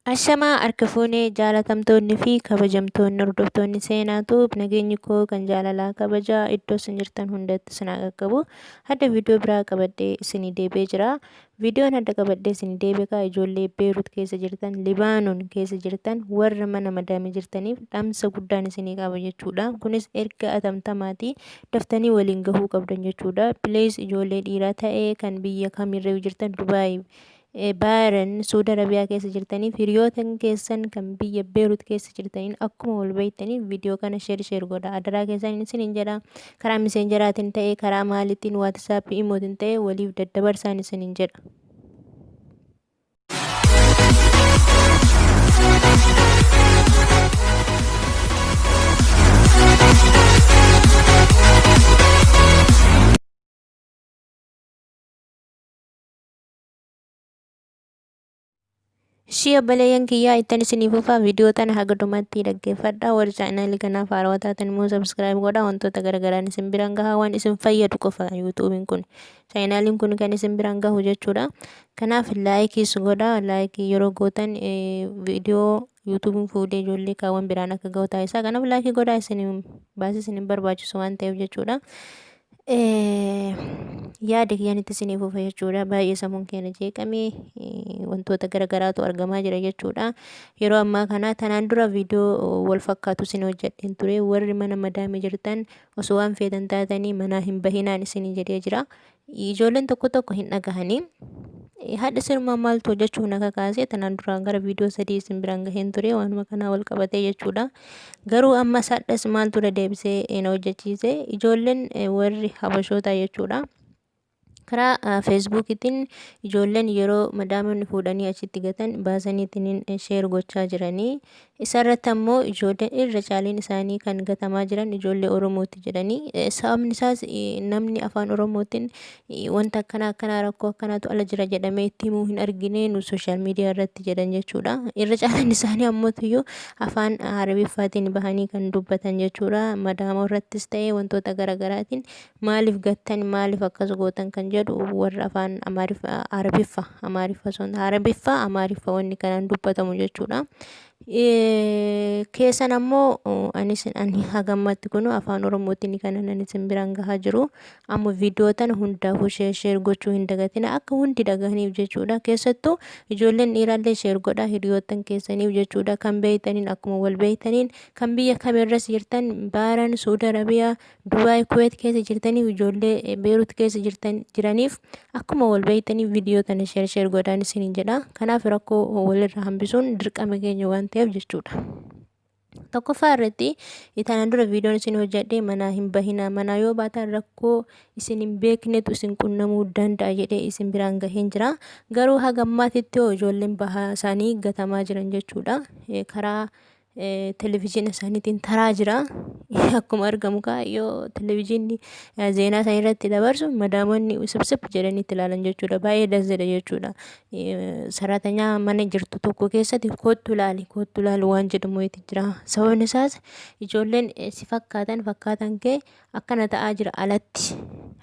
Ashamaa harka fuunee jaalatamtoonni fi kabajamtoonni hordoftoonni seenaatu nageenyi koo kan jaalalaa kabajaa iddoo isin jirtan hundatti isin haa qaqqabu. Hadda viidiyoo biraa qabadhee isinii deebi'ee jira. Viidiyoon hadda qabadhee isinii deebi'ee ijoollee Beerut keessa jirtan, Libaanoon keessa jirtan, warra mana madaamii jirtaniif dhaamsa guddaan isinii qaba jechuudha. Kunis erga atamtamaatii daftanii waliin gahuu qabdan jechuudha. Pilees ijoollee dhiiraa ta'ee kan biyya kamirra jirtan Dubaay Baaran Suudi Arabiyaa keessa jirtaniif hiriyootan keessan kan biyya Beerut keessa jirtaniin akkuma wal beektaniif viidiyoo kana sheer godha. Adaraa keessan isiniin jedha. Karaa miseenjeraatiin ta'ee karaa maaliitiin waatsaappii imootiin ta'ee waliif daddabarsaan isiniin jedha. Shia balayan kiyya ittan isiniif ufaa viidiyoo tana haga dhumatti dhaggeeffadhaa. Warri chaanaali kanaaf haarawaa taatan immoo sabskiraayib godhaa. Wantoota garagaraan isin biraan gahaa waan isin fayyadu qofa yuutuubiin kun. Chaanaaliin kun kan isin biraan gahu jechuudha. Kanaaf laayikiis godhaa. Laayikii yeroo gootan viidiyoo yuutuubiin fuudhee ijoollee kaawwan biraan akka gahu taasisaa. Kanaaf laayikii godhaa isin baasii isin barbaachisu waan ta'eef jechuudha. Yaada kiyyanitti isiniif ufa jechuudha. Baay'ee sammuun keenya jeeqamee wantoota garagaraatu argamaa jira jechuudha. Yeroo ammaa kana tanaan dura viidiyoo wal fakkaatu isin hojjedheen ture. Warri mana madaamii jirtan osoo waan feetan taatanii manaa hin bahinaan isinii jedhee jira. Ijoolleen tokko tokko hin dhagahanii. Haadha sirmaa maaltu hojjechuu na kakaase tanaan duraan gara viidiyoo 3 isin biraan gaheen ture waanuma kanaa wal qabatee jechuudha. Garuu amma sadhas maaltu deebisee na hojjechiise ijoolleen warri habashootaa jechuudha. Karaa feesbuukiitiin ijoolleen yeroo madaamonni fuudhanii achitti gatan baasaniitiin sheer gochaa jiranii. Isarratti ammoo ijoolleen irra caaliin isaanii kan gatamaa jiran ijoollee Oromooti jedhanii. Sababni isaas namni afaan Oromootiin wanta akkanaa rakkoo akkanaatu ala jira jedhamee itti himuu hin argine nu sooshaal miidiyaa irratti jedhan jechuudha. Irra caalaan isaanii ammoo afaan Arabiffaatiin bahanii kan dubbatan jechuudha. Madaama irrattis ta'ee wantoota garagaraatiin maaliif gattan maaliif akkas gootan kan jedhu warra afaan Amaariffa wanni kanaan dubbatamu jechuudha. Keessan ammoo ani hagammatti kun afaan Oromootiin kanan isin biraan gahaa jiru. Ammoo viidiyoo tana hundaafuu sheer gochuu hin dagatina akka hundi dhagahaniif jechuudha. Keessattuu ijoolleen dhiiraallee sheer godhaa hiriyootan keessaniif jechuudha. Kan beeytaniin akkuma wal beeytaniin kan biyya kamirras jirtan Baaran Suudi Arabiyaa Dubaay Kuweet keessa jirtaniif ijoollee Beerut keessa jiraniif akkuma wal beeytaniif viidiyoo tana sheer godhaan isiniin jedha. Kanaaf rakkoo walirra hambisuun dirqama keenya waan ta'eef jechuudha. Tokkoffaa irratti tanaan dura viidiyoon isin hojjedhee manaa hin bahinaa. Manaa yoo baatan rakkoo isin hin beeknetu isin qunnamuu danda'a jedhee isin biraan gaheen jira. Garuu haga ammaatitti ijoolleen bahaa isaanii gatamaa jiran jechuudha. Karaa televizyiina isaaniitiin taraa jira. Akkuma argamu yoo televizyiinni zeenaa isaanii irratti dabarsu madaamonni sibsib jedhanii itti ilaalan jechuudha. Baay'ee dasjedha jechuudha. Saratanyaa mana jirtu tokko keessatti kottu ilaali waan jedhamu itti jira. Sababni isaas ijoolleen si fakkaatan kee akkana ta'aa jira alatti.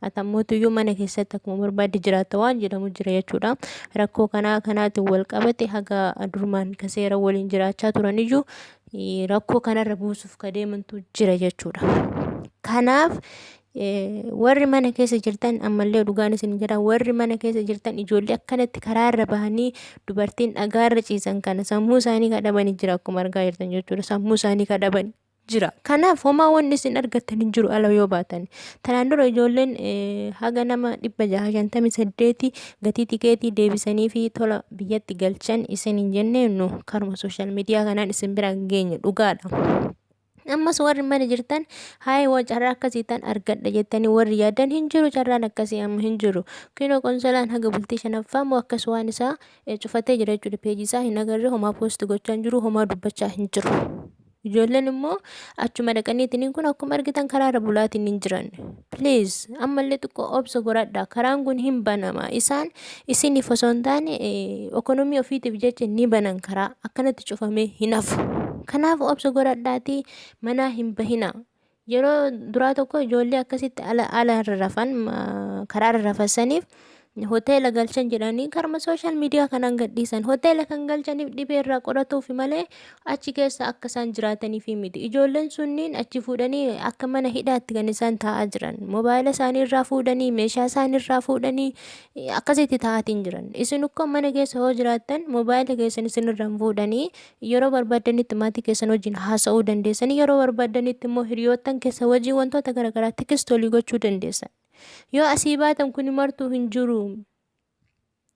Atammootuyyu mana keessatti akkuma barbaadde jiraatta waan jedhamu jira jechuudha. Rakkoo kanaatiin wal qabate haga durmaan kaseera waliin jiraachaa turaniyyuu rakkoo kanarra buusuuf kadeemantu jira jechuudha. Kanaaf warri mana keessa jirtan ammallee dhugaan isin jedha warri mana keessa jirtan ijoollee akkanatti karaarra bahanii dubartiin dhagaarra ciisan kana sammuu isaanii kadhabanii jira akkuma argaa jirtan jechuudha. Sammuu isaanii kadhabanii jira. Kanaaf homaa wanni isin argattan hin jiru ala yoo baatan. Tanaan dura ijoolleen haga nama 658 gatii tikeetii deebisanii fi tola biyyatti galchan isin hin jenne nu karuma sooshaal miidiyaa kanaan isin biraan geenya dhugaadha. Ammas warri mana jirtan hayi carraa akkasii tan argadha jettanii warri yaadan hin jiru carraan akkasii amma hin jiru. Kinoo konsolaan haga bultii 5ffaa moo akkas waan isaa cufatee jira jechuudha. Peejii isaa hin agarre homaa poost gochaa hin jiru homaa dubbachaa hin jiru. Ijoolleen immoo achuma dhaqaniitiin kun akkuma argitan karaarra bulaatiin hin jiran. Please ammallee xiqqoo obsa godhadhaa. Karaan kun hin banama. Isaan isiniif osoo hin taane ekonomii ofiitiif jecha ni banan karaa akkanatti cufamee hin hafu. Kanaaf obsa godhadhaatii manaa hin bahina. Yeroo duraa tokko ijoollee akkasitti ala rafan karaarra rafasaniif hoteela galchan jedhanii karma social media kanaan gadhiisan. Hoteela kan galchaniif dhibee irraa qoratuuf malee achi keessa akka isaan jiraataniif miti. Ijoolleen sunniin achi fuudhanii akka mana hidhaatti kan isaan taa'aa jiran. Mobaayila isaanii irraa fuudhanii, meeshaa isaanii irraa fuudhanii akkasitti taa'atiin jiran. Isin ukkoo mana keessa hoo jiraattan mobaayila keessan isin irraa fuudhanii yeroo barbaadanitti maatii keessan wajjin haasa'uu dandeessanii, yeroo barbaadanitti immoo hiriyoottan keessa wajjin wantoota garaagaraa tekstoolii gochuu dandeessan. Yoo asii baatan kun martuu hin jiru.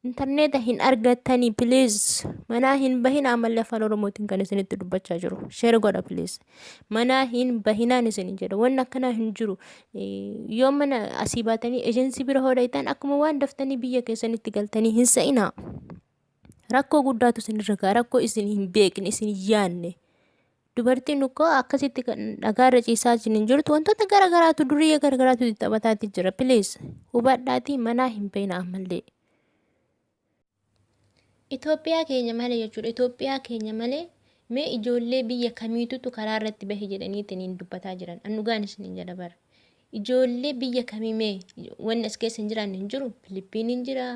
Interneeta hin argattanii please. Manaa hin bahinaa ammallee afaan Oromootiin kan isinitti dubbachaa jiru. Share godha please. Manaa hin bahinaan isin jedha. Wanni akkanaa hin jiru. Yoo mana asii baatanii ejensii bira hodhaytan akkuma waan daftanii biyya keessanitti galtanii hin sa'inaa. Rakkoo guddaatu isin irra ga'a. Rakkoo isin hin beekne, isin hin yaanne. Dubartiin ukkoo akkasitti dhagaarra ciisaa hin jirtu. Wantoota garaagaraatu durii garaagaraatu itti taphataatti jira. Please hubadhaatii manaa hin bahinaa ammallee. Itoophiyaa keenya malee jechuudha. Itoophiyaa keenya malee mee ijoollee biyya kamiitutu karaa irratti bahe jedhaniitiin hin dubbataa jiran. Annugaan isin jedha bara. Ijoollee biyya kamii mee wanni as keessa hin jiraan hin jiru. Filipiiniin jira,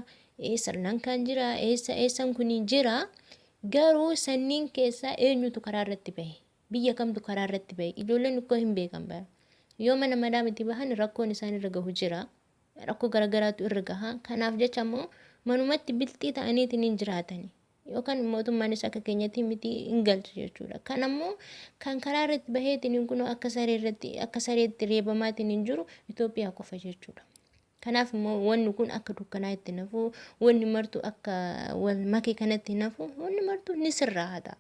Sirlankaan jira, eessan kun jira. Garuu sanniin keessaa eenyutu karaa irratti bahe? Biyya kamtu karaa irratti bahe? Ijoolleen ukkoo hin beekan bara. Yoo mana madaam itti bahan rakkoon isaan irra gahu jira. Rakkoo garaagaraatu irra gaha. Kanaaf jecha immoo manumatti bilxii ta'aniitiin hin jiraatani. Yookaan mootummaanis akka keenyatti miti hin galchu jechuudha. Kan ammoo kan karaa irratti baheetiin kun akka sareetti reebamaatiin hin jiru Itoophiyaa qofa jechuudha. Kanaaf immoo wanni kun akka dukkanaa itti nafu, wanni martu akka wal makee kanatti nafu, wanni martu ni sirraa ta'a.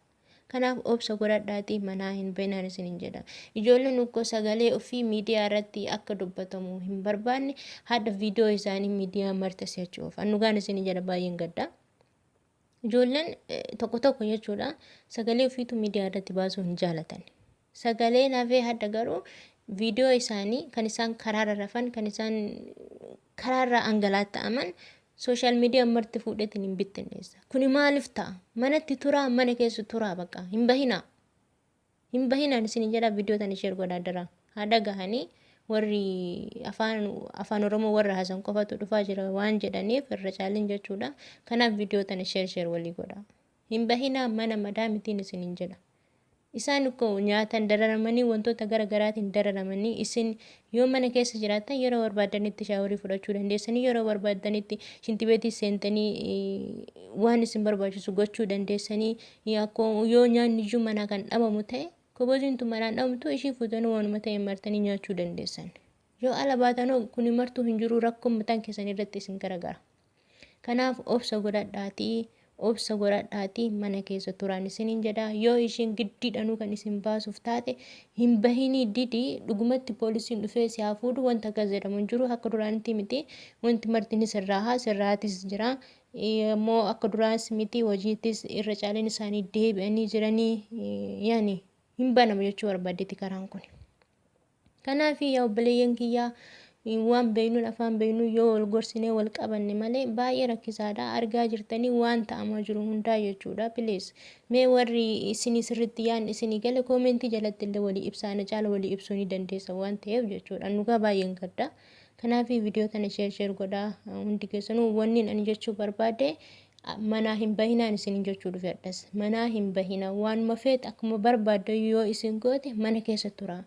Kanaaf obsa godhadhaatii manaa hin bahinaan isin jedha. Ijoolleen ukkoo sagalee ofii miidiyaa irratti akka dubbatamu hin barbaanne haadha viidiyoo isaanii miidiyaa marxisiisachuuf. Annugaan isin jedha baay'een gadda. Ijoolleen tokko tokko jechuudha sagalee ofiitu miidiyaa irratti baasuu hin jaalatan. Sagalee nafee haadha garuu viidiyoo isaanii kan isaan karaarra rafan, kan isaan karaarra angalaata'aman social media marti fuudhetiin hin bittinneessa. Kuni maaliif ta'a? Manatti turaa, mana keessa turaa baqa. Hin bahinaa. Hin bahinaan isin jedha viidiyoo tan ishee godhaa adaraa. Haadha gahanii warri afaan Oromoo warra haasan qofatu dhufaa jira waan jedhaniif irra caalin jechuudha. Kanaaf viidiyoo tan ishee walii godhaa. Hin bahinaa mana madaamitiin isin jedha. Isaan ukkoo nyaatan dararamanii wantoota garaagaraatiin dararamanii isin yoo mana keessa jiraatan yeroo barbaadanitti shaaworii fudhachuu dandeessanii, yeroo barbaadanitti shintibeetii seentanii waan isin barbaachisu gochuu dandeessanii, yoo nyaanni iyyuu manaa kan dhabamu ta'e koboziintu manaan dhabamtu ishii fuutanii waanuma ta'e martanii nyaachuu dandeessan. Yoo ala baatanoo kuni martuu hin jiru rakkoo mataan keessan irratti isin garagara. Kanaaf obsa godhadhaatii mana keessa turaan isin jedha. Yoo ishiin giddiidhanuu kan isin baasuuf taate hin bahinii didii dhugumatti poolisiin dhufee si haa fuudhu wanta akkas jedhamu hin jiru. Akka duraanitti miti wanti martiin sirraatis jira. Immoo akka duraanis miti hojiittis irra caaleen isaanii deebi'anii jiranii yaani hin banamu jechuu barbaadetti karaan kun. Kanaaf yaa obboleeyyan kiyyaa waan beeynuun afaan beeynuu yoo wal gorsinee wal qabanne malee baay'ee rakkisaadha. Argaa jirtanii waan ta'amaa jiru hundaa jechuudha. Please mee warri isinii sirriitti yaan isinii gale koomentii jalatti illee walii ibsaana caala walii ibsuu ni dandeessa waan ta'eef jechuudha. Nugaa baay'een gadda. Kanaaf viidiyoo kana share godhaa hundi keessanuu wanni ani jechuu barbaade manaa hin bahinaan isin jechuu dhufedhas. Manaa hin bahina waanuma feet akkuma barbaadde yoo isin goote mana keessa tura.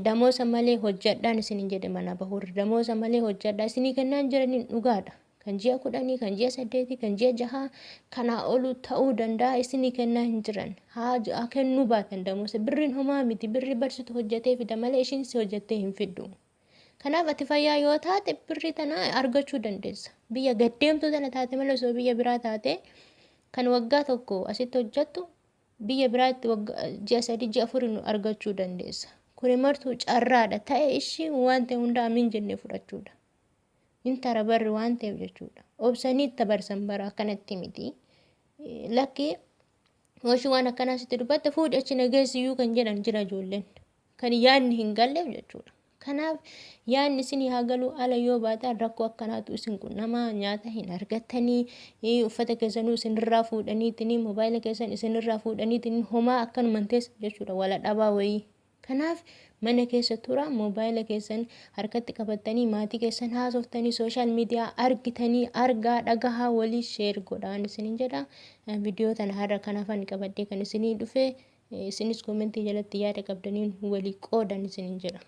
Damoosa malee hojjadhaan isin jedhe mana bahurri. Damoosa malee hojjadhaa isinii kennaan jiraniin dhugaadha. Kan ji'a 10, kan ji'a 8, kan ji'a 6 kanaa olu ta'uu danda'a isinii kennaa hin jiran. Haa kennuu baatan damoosa birriin homaa miti. Birri barsitu hojjetee fida malee ishiin si hojjettee hin fiddu. Kanaaf ati fayyaa yoo taate birrii tana argachuu dandeessa. Biyya gaddeemtuu tana taate malee osoo biyya biraa taate kan waggaa tokko asitti hojjettu biyya biraatti ji'a 3 ji'a 4 argachuu dandeessa. Kuni martuu carraadha ta'e ishii waan ta'e hunda amiin jennee fudhachuudha. Intara barri waan ta'eef jechuudha. Obsanii dabarsan bara akkanatti miti. Lakki hoshi waan akkanaa sitti dubbatte fuudhi achi nageessiyyuu kan jedhan jira ijoolleen. Kan yaadni hin galleef jechuudha. Kanaaf yaadni isin haa galuu ala yoo baatan rakkoo akkanaatu isin qunnama nyaata hin argattanii uffata keessanuu isinirraa fuudhaniitiin mobaayila keessan isinirraa fuudhaniitiin homaa akkanumaan teessa jechuudha wala dhabaa wayii. Kanaaf mana keessa tura moobaayila keessan harkatti qabattanii maatii keessan haasoftanii sooshaal miidiyaa argitanii argaa dhagahaa walii sheer godhaan isiniin jedha. Viidiyoo tana har'a kanaafan qabadhee kan isinii dhufe isinis koomentii jalatti yaada qabdaniin walii qoodan isiniin jedha.